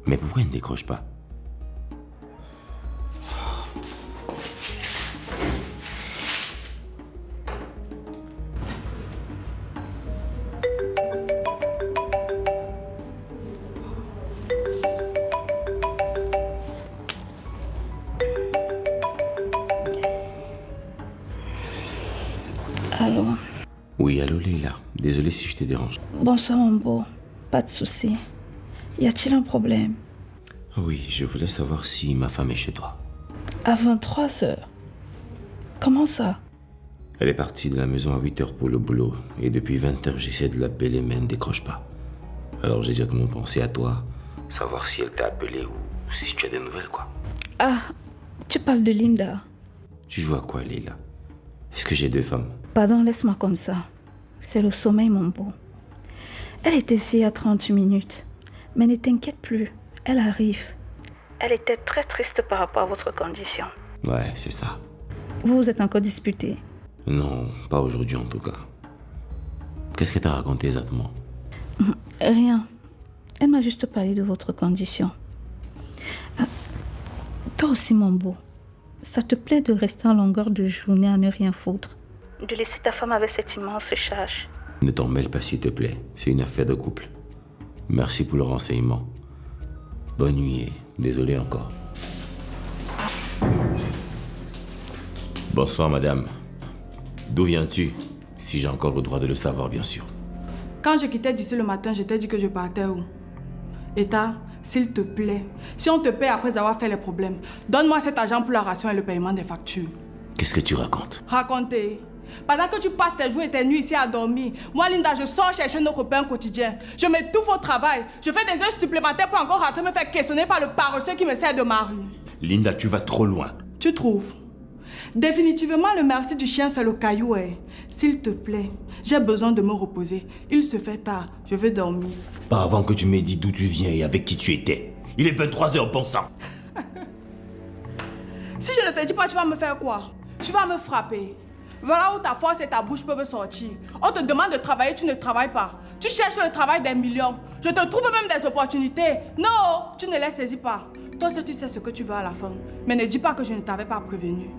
Mais pourquoi il ne décroche pas? Allô? Oui, allô Leila. Désolé si je te dérange. Bonsoir mon beau. Pas de souci. Y a-t-il un problème? Oui, je voulais savoir si ma femme est chez toi. À 23 heures. Comment ça? Elle est partie de la maison à 8 heures pour le boulot. Et depuis 20 heures, j'essaie de l'appeler, mais elle ne décroche pas. Alors j'ai directement pensé à toi. Savoir si elle t'a appelé ou si tu as des nouvelles, quoi. Ah, tu parles de Linda. Tu joues à quoi, Leila? Est-ce que j'ai deux femmes? Pardon, laisse-moi comme ça. C'est le sommeil, mon beau. Elle était ici il y a 30 minutes. Mais ne t'inquiète plus, elle arrive. Elle était très triste par rapport à votre condition. Ouais, c'est ça. Vous vous êtes encore disputés? Non, pas aujourd'hui en tout cas. Qu'est-ce qu'elle t'a raconté exactement? Rien. Elle m'a juste parlé de votre condition. Ah, toi aussi, mon beau. Ça te plaît de rester en longueur de journée à ne rien foutre? De laisser ta femme avec cette immense charge? Ne t'en mêle pas s'il te plaît. C'est une affaire de couple. Merci pour le renseignement. Bonne nuit et désolé encore. Bonsoir madame. D'où viens-tu? Si j'ai encore le droit de le savoir, bien sûr. Quand je quittais d'ici le matin, je t'ai dit que je partais où? Eta, s'il te plaît, si on te paie après avoir fait les problèmes, donne-moi cet argent pour la ration et le paiement des factures. Qu'est-ce que tu racontes? Racontez. Pendant que tu passes tes jours et tes nuits ici à dormir, moi, Linda, je sors chercher nos copains quotidiens. Je m'étouffe au travail. Je fais des heures supplémentaires pour encore rentrer me faire questionner par le paresseux qui me sert de mari. Linda, tu vas trop loin. Tu trouves? Définitivement, le merci du chien, c'est le caillou. S'il te plaît, j'ai besoin de me reposer. Il se fait tard. Je vais dormir. Pas avant que tu m'aies dit d'où tu viens et avec qui tu étais. Il est 23 heures, bon sang. Si je ne te dis pas, tu vas me faire quoi? Tu vas me frapper. Voilà où ta force et ta bouche peuvent sortir. On te demande de travailler, tu ne travailles pas. Tu cherches le travail des millions. Je te trouve même des opportunités. Non, tu ne les saisis pas. Toi seul, tu sais ce que tu veux à la fin. Mais ne dis pas que je ne t'avais pas prévenu.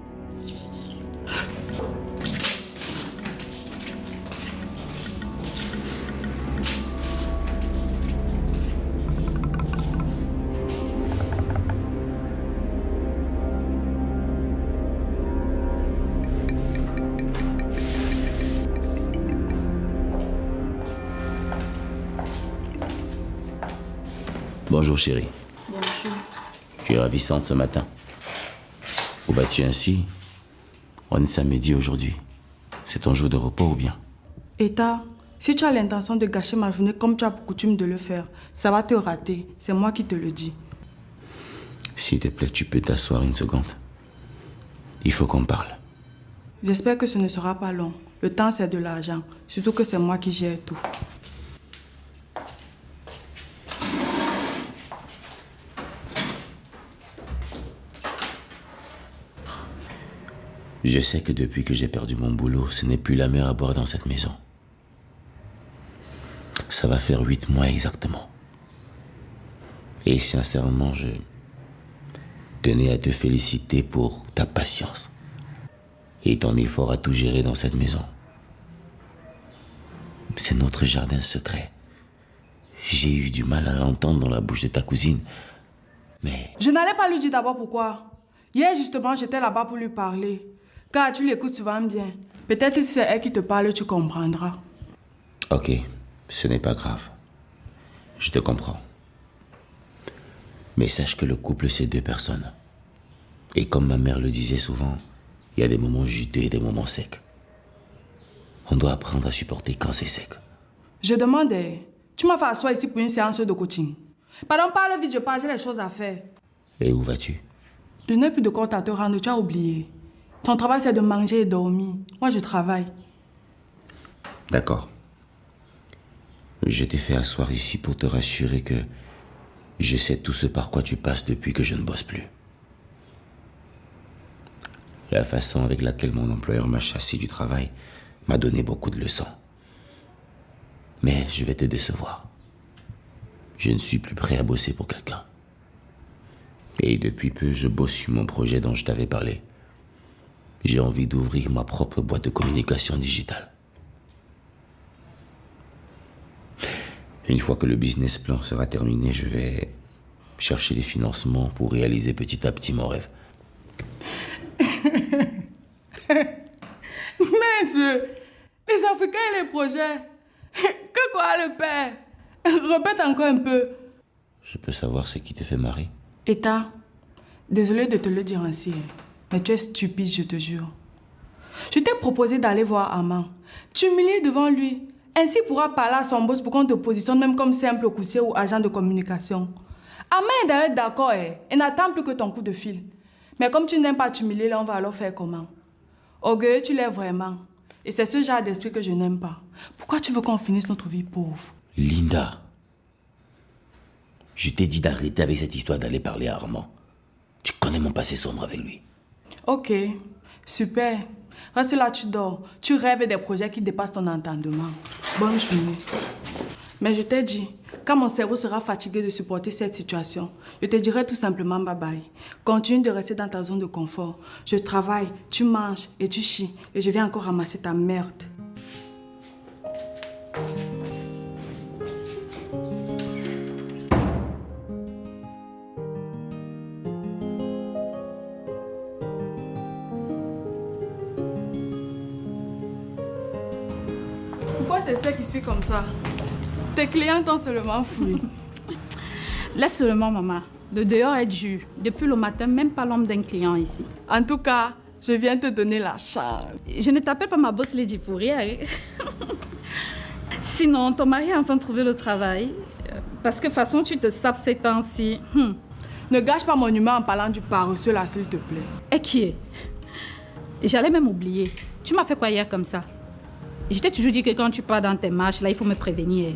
Bonjour chérie. Bonjour. Tu es ravissante ce matin. Où vas-tu ainsi? On est samedi aujourd'hui. C'est ton jour de repos ou bien? Eta, si tu as l'intention de gâcher ma journée comme tu as pour coutume de le faire, ça va te rater. C'est moi qui te le dis. S'il te plaît, tu peux t'asseoir une seconde. Il faut qu'on parle. J'espère que ce ne sera pas long. Le temps, c'est de l'argent. Surtout que c'est moi qui gère tout. Je sais que depuis que j'ai perdu mon boulot, ce n'est plus la mer à boire dans cette maison. Ça va faire 8 mois exactement. Et sincèrement, je tenais à te féliciter pour ta patience et ton effort à tout gérer dans cette maison. C'est notre jardin secret. J'ai eu du mal à l'entendre dans la bouche de ta cousine, mais... Je n'allais pas lui dire d'abord pourquoi. Hier, justement, j'étais là-bas pour lui parler. Car tu l'écoutes souvent bien. Peut-être si c'est elle qui te parle, tu comprendras. Ok, ce n'est pas grave. Je te comprends. Mais sache que le couple, c'est 2 personnes. Et comme ma mère le disait souvent, il y a des moments juteux et des moments secs. On doit apprendre à supporter quand c'est sec. Je demandais, tu m'as fait asseoir ici pour une séance de coaching. Pardon, parle vite, je parle, j'ai les choses à faire. Et où vas-tu? Je n'ai plus de compte à te rendre, tu as oublié. Ton travail, c'est de manger et dormir. Moi, je travaille. D'accord. Je t'ai fait asseoir ici pour te rassurer que je sais tout ce par quoi tu passes depuis que je ne bosse plus. La façon avec laquelle mon employeur m'a chassé du travail m'a donné beaucoup de leçons. Mais je vais te décevoir. Je ne suis plus prêt à bosser pour quelqu'un. Et depuis peu, je bosse sur mon projet dont je t'avais parlé. J'ai envie d'ouvrir ma propre boîte de communication digitale. Une fois que le business plan sera terminé, je vais chercher les financements pour réaliser petit à petit mon rêve. Mince! Les Africains et les projets. Que quoi le père? Répète encore un peu. Je peux savoir ce qui te fait marrer? Eta, désolé de te le dire ainsi, mais tu es stupide, je te jure. Je t'ai proposé d'aller voir Armand. Tu m'humilies devant lui. Ainsi, il pourra parler à son boss pour qu'on te positionne même comme simple coursier ou agent de communication. Armand est d'ailleurs d'accord et n'attend plus que ton coup de fil. Mais comme tu n'aimes pas t'humilier, là, on va alors faire comment? Orgueilleux, tu l'es vraiment. Et c'est ce genre d'esprit que je n'aime pas. Pourquoi tu veux qu'on finisse notre vie pauvre? Linda, je t'ai dit d'arrêter avec cette histoire d'aller parler à Armand. Tu connais mon passé sombre avec lui. Ok, super. Reste là, tu dors. Tu rêves des projets qui dépassent ton entendement. Bonne journée. Mais je t'ai dit, quand mon cerveau sera fatigué de supporter cette situation, je te dirai tout simplement bye bye. Continue de rester dans ta zone de confort. Je travaille, tu manges et tu chies. Et je viens encore ramasser ta merde. Pourquoi c'est sec ici comme ça? Tes clients t'ont seulement fouillé. Laisse seulement, maman. Le dehors est dur. Depuis le matin, même pas l'ombre d'un client ici. En tout cas, je viens te donner la chance. Je ne t'appelle pas ma boss lady pour rien. Sinon, ton mari a enfin trouvé le travail. Parce que de toute façon, tu te sapes ces temps-ci. Ne gâche pas mon humeur en parlant du paresseux là, s'il te plaît. Et qui est? J'allais même oublier. Tu m'as fait quoi hier comme ça? Je t'ai toujours dit que quand tu pars dans tes marches, là, il faut me prévenir.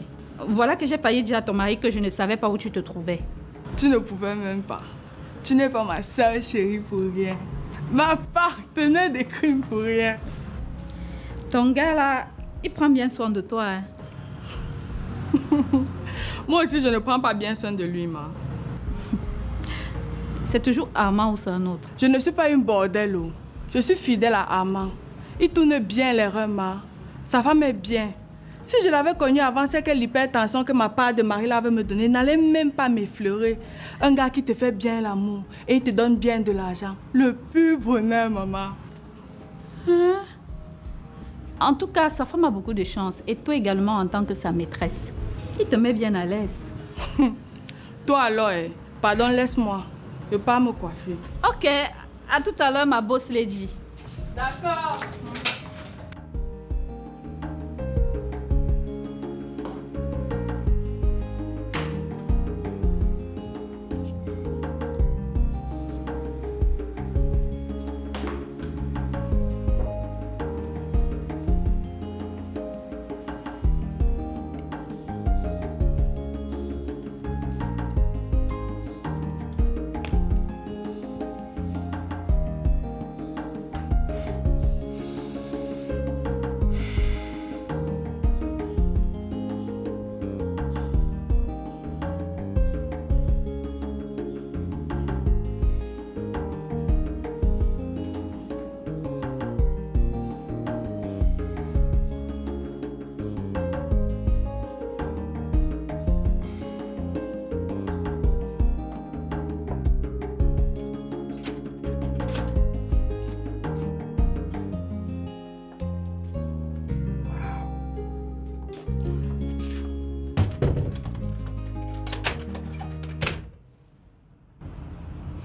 Voilà que j'ai failli dire à ton mari que je ne savais pas où tu te trouvais. Tu ne pouvais même pas. Tu n'es pas ma sœur chérie pour rien. Ma partenaire de crime pour rien. Ton gars, là, il prend bien soin de toi. Hein? Moi aussi, je ne prends pas bien soin de lui, ma. C'est toujours Armand ou c'est un autre? Je ne suis pas une bordello. Je suis fidèle à Armand. Il tourne bien les reins, ma. Sa femme est bien. Si je l'avais connu avant, c'est que l'hypertension que ma part de mari avait me donné n'allait même pas m'effleurer. Un gars qui te fait bien l'amour et il te donne bien de l'argent. Le pur bonheur, maman. Hein? En tout cas, sa femme a beaucoup de chance. Et toi également en tant que sa maîtresse. Il te met bien à l'aise. Toi alors, pardon, laisse-moi. Je pars me coiffer. Ok, à tout à l'heure, ma boss lady. D'accord.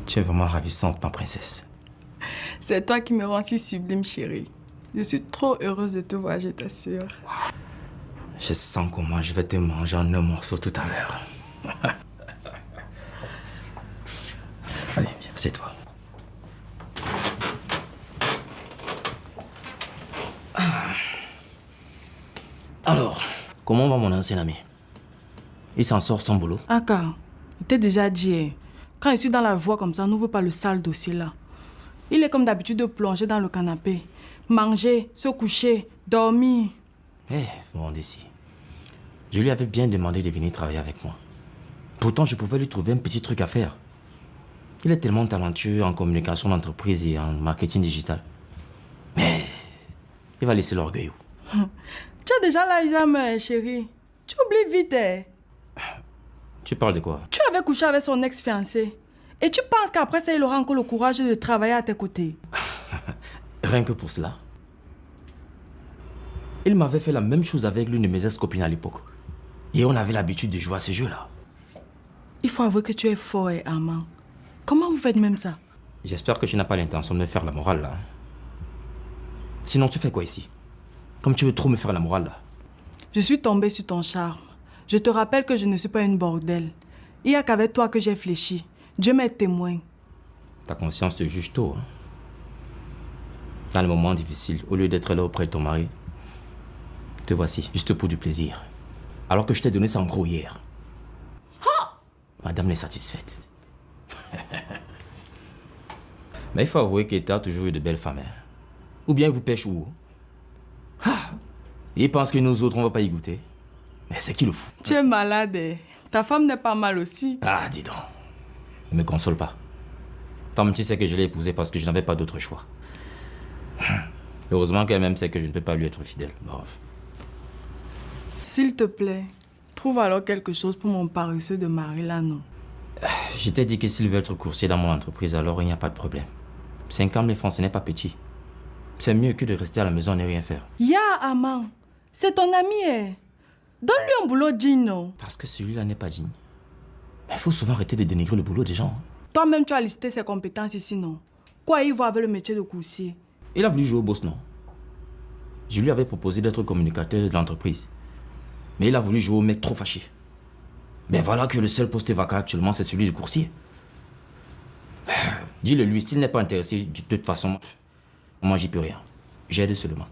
Tu es vraiment ravissante, ma princesse. C'est toi qui me rends si sublime, chérie. Je suis trop heureuse de te voir, je t'assure. Wow. Je sens comment je vais te manger en un morceau tout à l'heure. Allez, viens, assieds-toi. Alors, comment va mon ancien ami? Il s'en sort sans boulot? Aka, je t'ai déjà dit, quand je suis dans la voie comme ça, n'ouvre pas le sale dossier là. Il est comme d'habitude de plonger dans le canapé, manger, se coucher, dormir. Eh, bon, d'ici. Je lui avais bien demandé de venir travailler avec moi. Pourtant, je pouvais lui trouver un petit truc à faire. Il est tellement talentueux en communication d'entreprise et en marketing digital. Mais il va laisser l'orgueil. Tu as déjà l'Alzheimer, chérie. Tu oublies vite. Tu parles de quoi? Tu avais couché avec son ex-fiancé. Et tu penses qu'après ça, il aura encore le courage de travailler à tes côtés? Rien que pour cela. Il m'avait fait la même chose avec l'une de mes ex-copines à l'époque. Et on avait l'habitude de jouer à ces jeux-là. Il faut avouer que tu es fort, Armand. Comment vous faites même ça? J'espère que tu n'as pas l'intention de me faire la morale, là. Sinon, tu fais quoi ici? Comme tu veux trop me faire la morale, là. Je suis tombée sur ton charme. Je te rappelle que je ne suis pas une bordelle. Il n'y a qu'avec toi que j'ai fléchi. Dieu m'est témoin. Ta conscience te juge tôt, hein? Dans les moments difficiles, au lieu d'être là auprès de ton mari, te voici, juste pour du plaisir. Alors que je t'ai donné ça en gros hier. Madame n'est satisfaite. Mais il faut avouer qu'État a toujours eu de belles femmes. Hein? Ou bien il vous pêche où? Il pense que nous autres, on va pas y goûter. Mais c'est qui le fou? Tu es malade. Ta femme n'est pas mal aussi. Ah, dis donc. Ne me console pas. Tom, tu sais que je l'ai épousée parce que je n'avais pas d'autre choix. Heureusement qu'elle-même sait que je ne peux pas lui être fidèle. Bref. S'il te plaît, trouve alors quelque chose pour mon paresseux de mari là, non? Je t'ai dit que s'il veut être coursier dans mon entreprise, alors il n'y a pas de problème. 5 ans, les francs, ce n'est pas petit. C'est mieux que de rester à la maison et ne rien faire. Ya, Armand, c'est ton ami, Donne-lui un boulot digne, non? Parce que celui-là n'est pas digne. Il faut souvent arrêter de dénigrer le boulot des gens. Toi-même, tu as listé ses compétences ici, non? Quoi il voit avec le métier de coursier? Il a voulu jouer au boss, non? Je lui avais proposé d'être communicateur de l'entreprise. Mais il a voulu jouer au mec trop fâché. Mais voilà que le seul poste vacant actuellement, c'est celui de coursier. Dis-le lui, s'il n'est pas intéressé, de toute façon, moi j'y peux rien. J'aide seulement.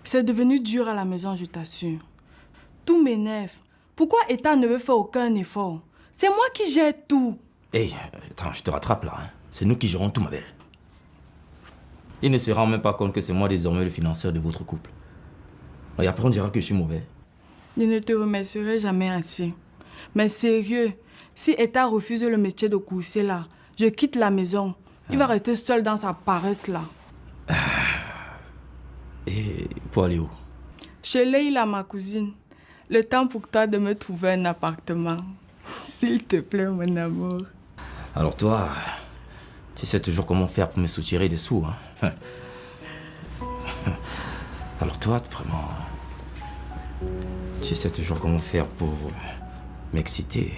C'est devenu dur à la maison, je t'assure. Tout m'énerve. Pourquoi État ne veut faire aucun effort? C'est moi qui gère tout. Hey, attends, je te rattrape là. Hein. C'est nous qui gérons tout, ma belle. Il ne se rend même pas compte que c'est moi désormais le financeur de votre couple. Et après on dira que je suis mauvais. Je ne te remercierai jamais assez. Mais sérieux, si État refuse le métier de coursier là, je quitte la maison. Il va rester seul dans sa paresse là. Et pour aller où? Chez Leïla, ma cousine. Le temps pour toi de me trouver un appartement. S'il te plaît, mon amour. Alors toi, tu sais toujours comment faire pour me soutirer des sous, hein? Alors toi, vraiment, tu sais toujours comment faire pour m'exciter.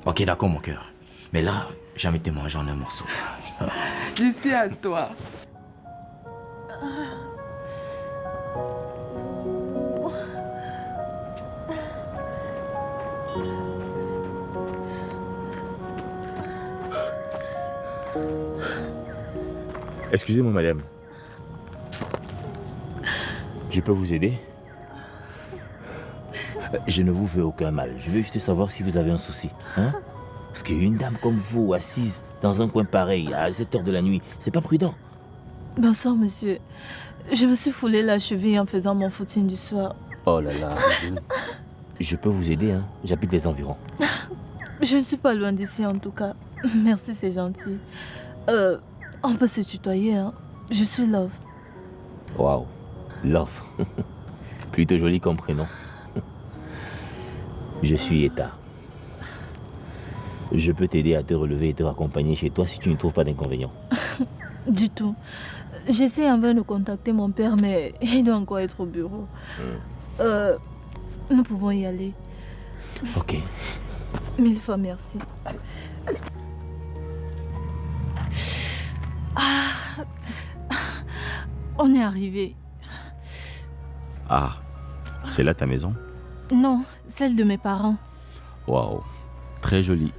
Ok, d'accord, mon cœur. Mais là, j'ai envie de te manger en un morceau. Je suis à toi. Excusez-moi, madame. Je peux vous aider? Je ne vous veux aucun mal. Je veux juste savoir si vous avez un souci. Hein? Parce qu'une dame comme vous, assise dans un coin pareil, à cette heure de la nuit, c'est pas prudent. Bonsoir, monsieur. Je me suis foulé la cheville en faisant mon footing du soir. Oh là là. Je peux vous aider, hein? J'habite les environs. Je ne suis pas loin d'ici, en tout cas. Merci, c'est gentil. On peut se tutoyer, hein? Je suis Love. Waouh. Love. Plutôt joli comme prénom. Je suis État. Je peux t'aider à te relever et te raccompagner chez toi si tu ne trouves pas d'inconvénient. Du tout. J'essaie en vain de contacter mon père, mais il doit encore être au bureau. Nous pouvons y aller. Ok. 1000 fois merci. On est arrivé. Ah, c'est là ta maison? Non, celle de mes parents. Waouh, très jolie.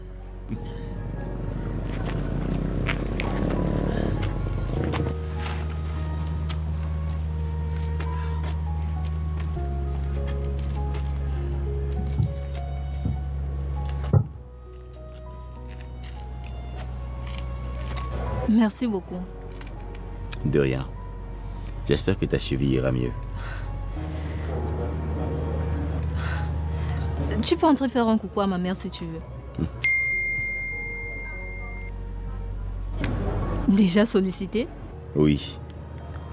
Merci beaucoup. De rien. J'espère que ta cheville ira mieux. Tu peux entrer faire un coucou à ma mère si tu veux. Déjà sollicité? Oui.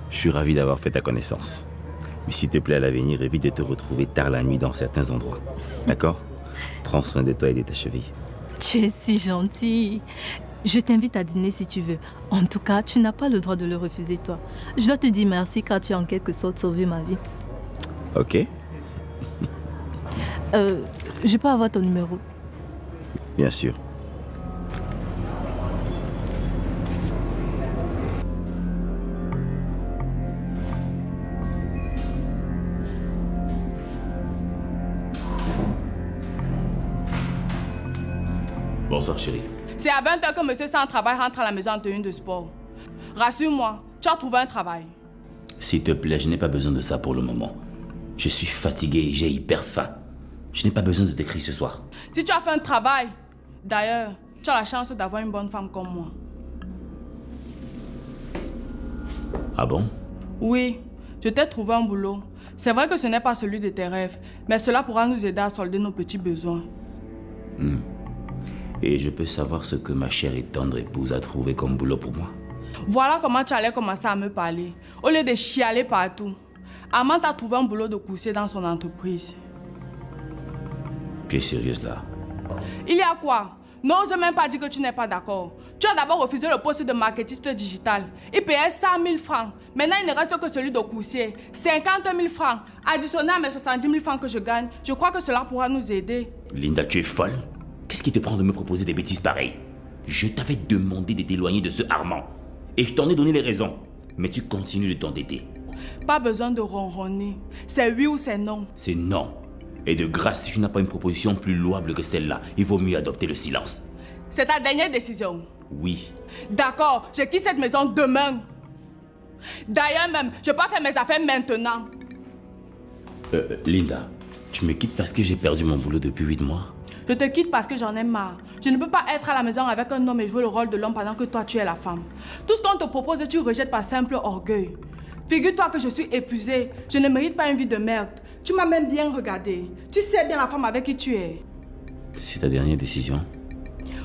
Je suis ravi d'avoir fait ta connaissance. Mais s'il te plaît, à l'avenir, évite de te retrouver tard la nuit dans certains endroits. D'accord? Prends soin de toi et de ta cheville. Tu es si gentil. Je t'invite à dîner si tu veux. En tout cas, tu n'as pas le droit de le refuser, toi. Je dois te dire merci car tu as en quelque sorte sauvé ma vie. Ok. Je peux avoir ton numéro? Bien sûr. Bonsoir chérie. C'est à 20h que monsieur sans travail rentre à la maison en tenue de sport. Rassure-moi, tu as trouvé un travail. S'il te plaît, je n'ai pas besoin de ça pour le moment. Je suis fatigué et j'ai hyper faim. Je n'ai pas besoin de t'écrire ce soir. Si tu as fait un travail, d'ailleurs, tu as la chance d'avoir une bonne femme comme moi. Ah bon? Oui, je t'ai trouvé un boulot. C'est vrai que ce n'est pas celui de tes rêves, mais cela pourra nous aider à solder nos petits besoins. Et je peux savoir ce que ma chère et tendre épouse a trouvé comme boulot pour moi? Voilà comment tu allais commencer à me parler, au lieu de chialer partout. Amand a trouvé un boulot de coursier dans son entreprise. Tu es sérieuse là? Il y a quoi? N'ose même pas dire que tu n'es pas d'accord. Tu as d'abord refusé le poste de marketiste digital. Il payait 100 000 francs. Maintenant, il ne reste que celui de coursier. 50 000 francs. Additionné à mes 70 000 francs que je gagne, je crois que cela pourra nous aider. Linda, tu es folle? Qu'est-ce qui te prend de me proposer des bêtises pareilles? Je t'avais demandé de t'éloigner de ce Armand. Et je t'en ai donné les raisons. Mais tu continues de t'endetter. Pas besoin de ronronner. C'est oui ou c'est non. C'est non. Et de grâce, si tu n'as pas une proposition plus louable que celle-là, il vaut mieux adopter le silence. C'est ta dernière décision? Oui. D'accord, je quitte cette maison demain. D'ailleurs même, je peux faire mes affaires maintenant. Linda, tu me quittes parce que j'ai perdu mon boulot depuis 8 mois? Je te quitte parce que j'en ai marre. Je ne peux pas être à la maison avec un homme et jouer le rôle de l'homme pendant que toi tu es la femme. Tout ce qu'on te propose, tu rejettes par simple orgueil. Figure-toi que je suis épuisée. Je ne mérite pas une vie de merde. Tu m'as même bien regardé. Tu sais bien la femme avec qui tu es. C'est ta dernière décision?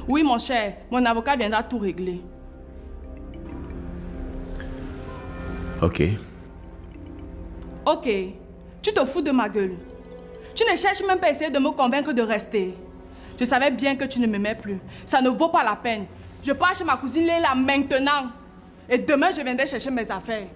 Oui, mon cher. Mon avocat viendra tout régler. Ok. Ok. Tu te fous de ma gueule. Tu ne cherches même pas à essayer de me convaincre de rester. Je savais bien que tu ne m'aimais plus. Ça ne vaut pas la peine. Je pars chez ma cousine Léla maintenant. Et demain, je viendrai chercher mes affaires.